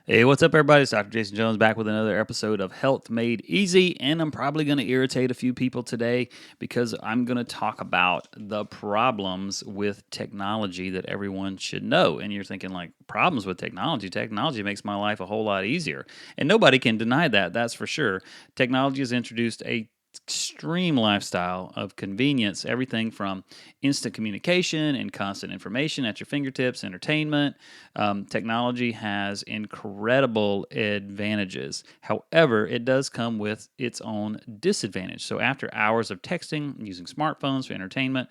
Hey, what's up, everybody? It's Dr. Jason Jones back with another episode of Health Made Easy. And I'm probably going to irritate a few people today because I'm going to talk about the problems with technology that everyone should know. And you're thinking, like, problems with technology? Technology makes my life a whole lot easier. And nobody can deny that, that's for sure. Technology has introduced a extreme lifestyle of convenience, everything from instant communication and constant information at your fingertips, entertainment. Technology has incredible advantages. However, it does come with its own disadvantage. So, after hours of texting, using smartphones for entertainment,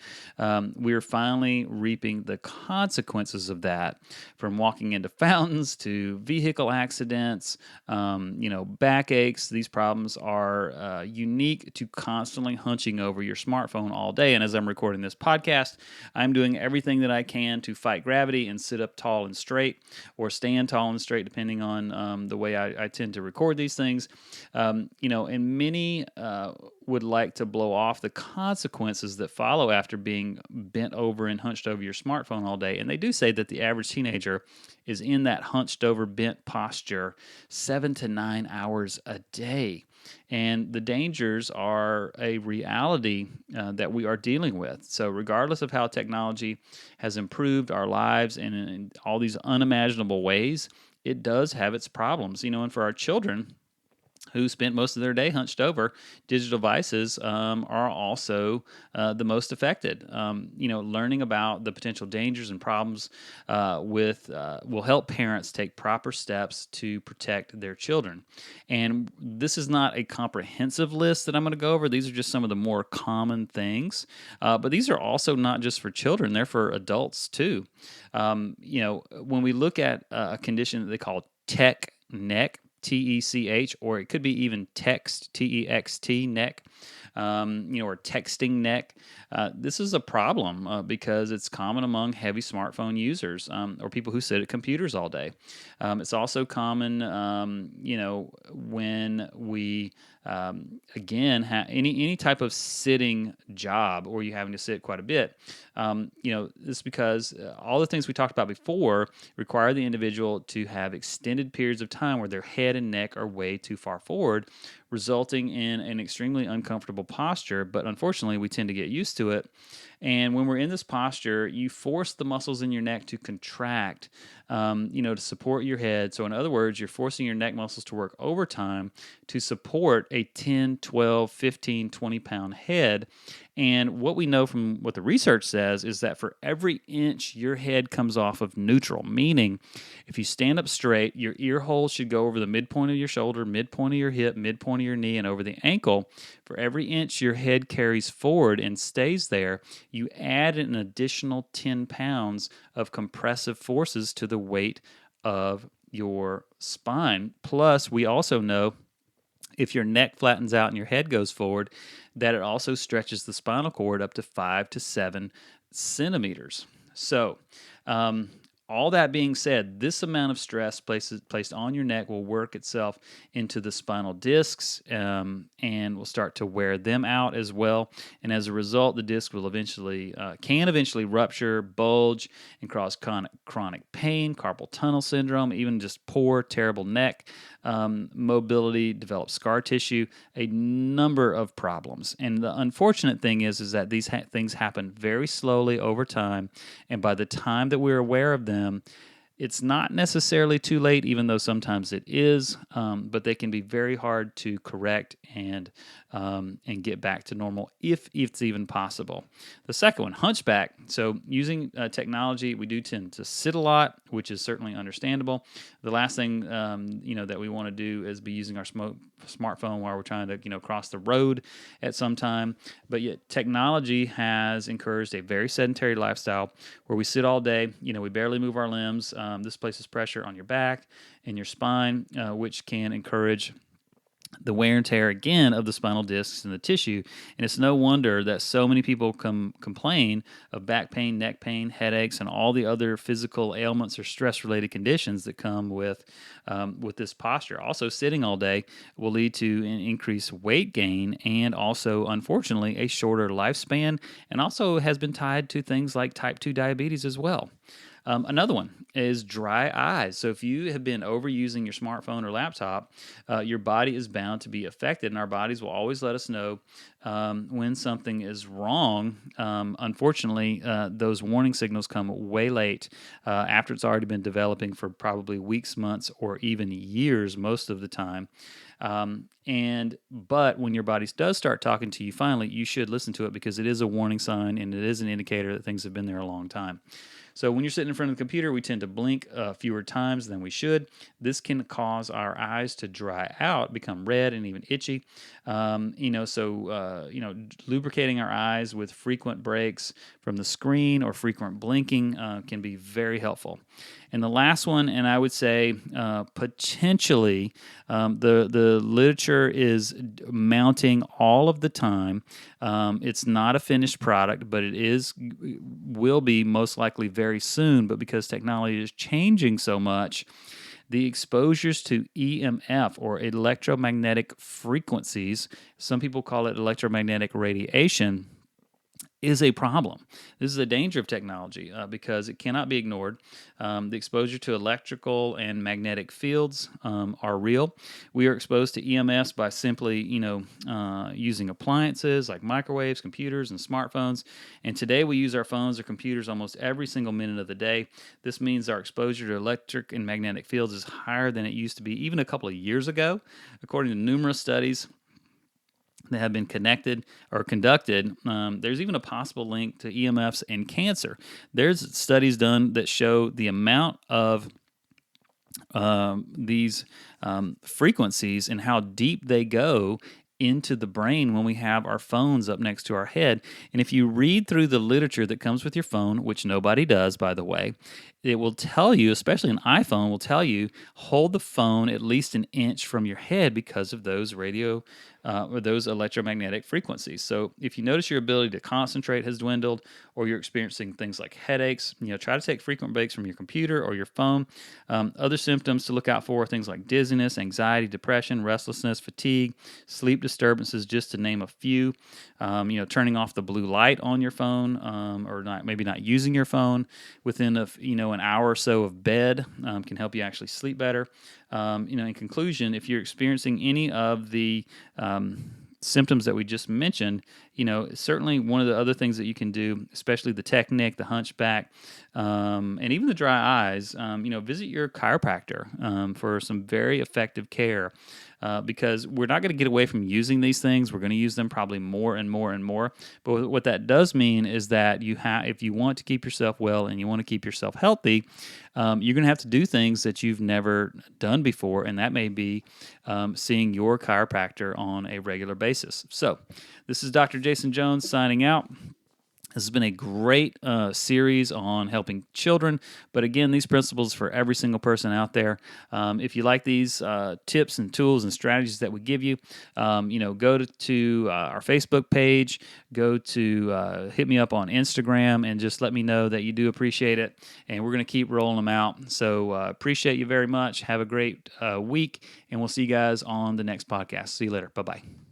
we're finally reaping the consequences of that, from walking into fountains to vehicle accidents, backaches. These problems are unique to constantly hunching over your smartphone all day. And as I'm recording this podcast, I'm doing everything that I can to fight gravity and sit up tall and straight, or stand tall and straight, depending on the way I tend to record these things. And many would like to blow off the consequences that follow after being bent over and hunched over your smartphone all day. And they do say that the average teenager is in that hunched over, bent posture 7 to 9 hours a day. And the dangers are a reality that we are dealing with. So, regardless of how technology has improved our lives in all these unimaginable ways, it does have its problems. And for our children, who spent most of their day hunched over, digital devices are also the most affected. Learning about the potential dangers and problems with will help parents take proper steps to protect their children. And this is not a comprehensive list that I'm going to go over. These are just some of the more common things. But these are also not just for children; they're for adults too. When we look at a condition that they call tech neck, TECH, or it could be even text, TEXT, neck, or texting neck. This is a problem because it's common among heavy smartphone users or people who sit at computers all day. It's also common, when we any type of sitting job, or you having to sit quite a bit. This is because all the things we talked about before require the individual to have extended periods of time where their head and neck are way too far forward, resulting in an extremely uncomfortable posture. But unfortunately, we tend to get used to it. And when we're in this posture, you force the muscles in your neck to contract, to support your head. So, in other words, you're forcing your neck muscles to work overtime to support a 10, 12, 15, 20-pound head. And what we know from what the research says is that for every inch your head comes off of neutral, meaning if you stand up straight, your ear holes should go over the midpoint of your shoulder, midpoint of your hip, midpoint of your knee, and over the ankle. For every inch your head carries forward and stays there, you add an additional 10 pounds of compressive forces to the weight of your spine. Plus, we also know if your neck flattens out and your head goes forward, that it also stretches the spinal cord up to 5 to 7 centimeters. So, all that being said, this amount of stress placed on your neck will work itself into the spinal discs and will start to wear them out as well. And as a result, the disc will can eventually rupture, bulge, and cause chronic pain, carpal tunnel syndrome, even just poor, terrible neck mobility, develop scar tissue, a number of problems. And the unfortunate thing is that these things happen very slowly over time, and by the time that we're aware of them, it's not necessarily too late, even though sometimes it is, but they can be very hard to correct and get back to normal if it's even possible. The second one, hunchback. So using technology, we do tend to sit a lot, which is certainly understandable. The last thing that we want to do is be using our smartphone while we're trying to cross the road at some time. But yet technology has encouraged a very sedentary lifestyle where we sit all day. We barely move our limbs. This places pressure on your back and your spine, which can encourage the wear and tear again of the spinal discs and the tissue. And it's no wonder that so many people complain of back pain, neck pain, headaches, and all the other physical ailments or stress-related conditions that come with this posture. Also, sitting all day will lead to an increased weight gain and also, unfortunately, a shorter lifespan, and also has been tied to things like type 2 diabetes as well. Another one is dry eyes. So if you have been overusing your smartphone or laptop, your body is bound to be affected, and our bodies will always let us know when something is wrong. Unfortunately, those warning signals come way late after it's already been developing for probably weeks, months, or even years most of the time. But when your body does start talking to you, finally, you should listen to it because it is a warning sign and it is an indicator that things have been there a long time. So when you're sitting in front of the computer, we tend to blink fewer times than we should. This can cause our eyes to dry out, become red, and even itchy. Lubricating our eyes with frequent breaks from the screen or frequent blinking can be very helpful. And the last one, and I would say potentially, the literature is mounting all of the time. It's not a finished product, but will be most likely very soon. But because technology is changing so much, the exposures to EMF, or electromagnetic frequencies, some people call it electromagnetic radiation, is a problem. This is a danger of technology because it cannot be ignored. The exposure to electrical and magnetic fields are real. We are exposed to EMS by simply, using appliances like microwaves, computers, and smartphones. And today we use our phones or computers almost every single minute of the day. This means our exposure to electric and magnetic fields is higher than it used to be even a couple of years ago, according to numerous studies that have been conducted. There's even a possible link to EMFs and cancer. There's studies done that show the amount of these frequencies and how deep they go into the brain when we have our phones up next to our head. And if you read through the literature that comes with your phone, which nobody does, by the way, it will tell you, especially an iPhone, will tell you, hold the phone at least an inch from your head because of those or those electromagnetic frequencies. So if you notice your ability to concentrate has dwindled, or you're experiencing things like headaches, try to take frequent breaks from your computer or your phone. Other symptoms to look out for are things like dizziness, anxiety, depression, restlessness, fatigue, sleep disturbances, just to name a few. Turning off the blue light on your phone, or maybe not using your phone within an hour or so of bed can help you actually sleep better. In conclusion, if you're experiencing any of the symptoms that we just mentioned, certainly one of the other things that you can do, especially the tech neck, the hunchback, and even the dry eyes, visit your chiropractor for some very effective care. Because we're not going to get away from using these things. We're going to use them probably more and more and more. But what that does mean is that if you want to keep yourself well and you want to keep yourself healthy, you're going to have to do things that you've never done before, and that may be seeing your chiropractor on a regular basis. So this is Dr. Jason Jones signing out. This has been a great series on helping children, but again, these principles for every single person out there. If you like these tips and tools and strategies that we give you, go to our Facebook page, hit me up on Instagram, and just let me know that you do appreciate it, and we're going to keep rolling them out. So appreciate you very much. Have a great week, and we'll see you guys on the next podcast. See you later. Bye-bye.